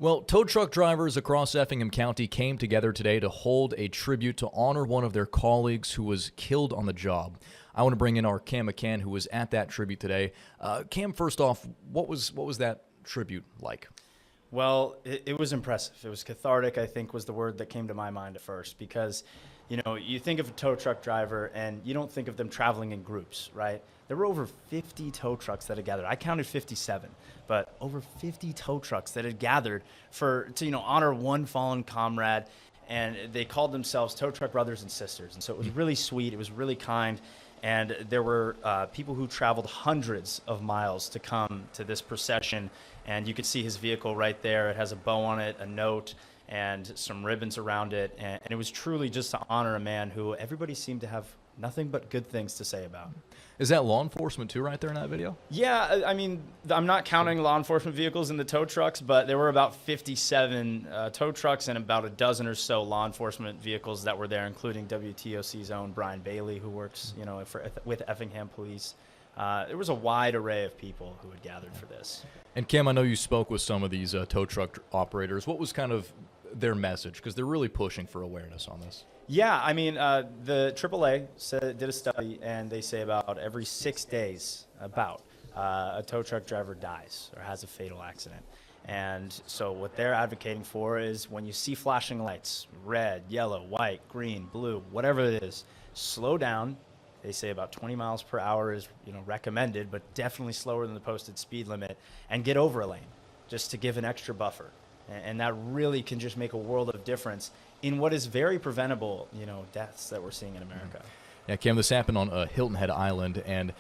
Well, tow truck drivers across Effingham County came together today to hold a tribute to honor one of their colleagues who was killed on the job. I want to bring in our Cam McCann, who was at that tribute today. Cam, first off, what was that tribute like? Well, it was impressive. It was cathartic, I think, was the word that came to my mind at first, because, you think of a tow truck driver and you don't think of them traveling in groups, right? There were over 50 tow trucks that had gathered. I counted 57, but over 50 tow trucks that had gathered to honor one fallen comrade, and they called themselves Tow Truck Brothers and Sisters. And so it was really sweet. It was really kind. And there were people who traveled hundreds of miles to come to this procession. And you could see his vehicle right there. It has a bow on it, a note, and some ribbons around it. And it was truly just to honor a man who everybody seemed to have nothing but good things to say about. Is that law enforcement too right there in that video? Yeah, I mean, I'm not counting law enforcement vehicles in the tow trucks, but there were about 57 tow trucks and about a dozen or so law enforcement vehicles that were there, including WTOC's own Brian Bailey, who works, with Effingham Police. There was a wide array of people who had gathered for this. And Cam, I know you spoke with some of these tow truck operators. What was kind of their message? Because they're really pushing for awareness on this. Yeah, I mean, the AAA did a study, and they say about every 6 days, a tow truck driver dies or has a fatal accident. And so what they're advocating for is when you see flashing lights, red, yellow, white, green, blue, whatever it is, slow down. They say about 20 miles per hour is recommended, but definitely slower than the posted speed limit, and get over a lane just to give an extra buffer. And that really can just make a world of difference in what is very preventable, deaths that we're seeing in America. Yeah, Cam, this happened on Hilton Head Island, and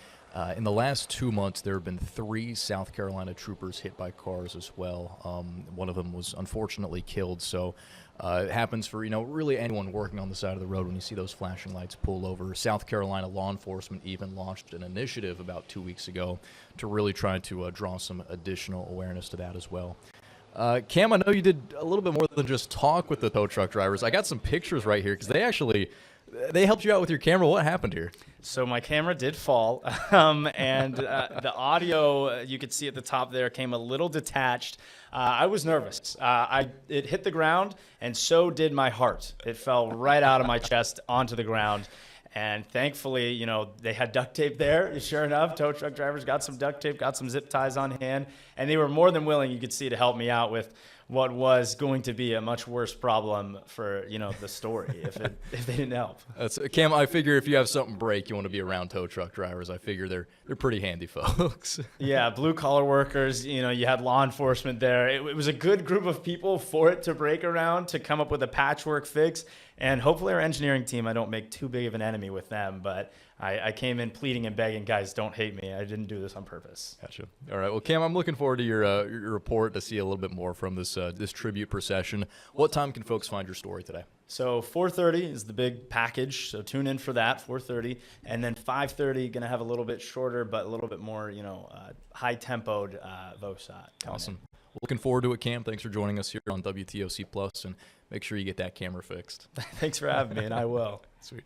in the last 2 months, there have been 3 South Carolina troopers hit by cars as well. One of them was unfortunately killed, so it happens for, really anyone working on the side of the road when you see those flashing lights pull over. South Carolina law enforcement even launched an initiative about 2 weeks ago to really try to draw some additional awareness to that as well. Cam, I know you did a little bit more than just talk with the tow truck drivers. I got some pictures right here because they helped you out with your camera. What happened here? So my camera did fall, and the audio you could see at the top there came a little detached. I was nervous. It hit the ground, and so did my heart. It fell right out of my chest onto the ground. And thankfully, they had duct tape there. Sure enough, tow truck drivers got some duct tape, got some zip ties on hand, and they were more than willing, you could see, to help me out with what was going to be a much worse problem for, the story if they didn't help. Cam, I figure if you have something break, you want to be around tow truck drivers. I figure they're pretty handy folks. Yeah, blue collar workers, you had law enforcement there. It was a good group of people for it to break around, to come up with a patchwork fix. And hopefully our engineering team, I don't make too big of an enemy with them, but I came in pleading and begging, guys, don't hate me. I didn't do this on purpose. Gotcha. All right. Well, Cam, I'm looking forward to your report to see a little bit more from this tribute procession. What time can folks find your story today? So 4:30 is the big package, so tune in for that, 4:30. And then 5:30, going to have a little bit shorter, but a little bit more, high-tempoed VOSA. Awesome. Looking forward to it, Cam. Thanks for joining us here on WTOC Plus, and make sure you get that camera fixed. Thanks for having me, and I will. Sweet.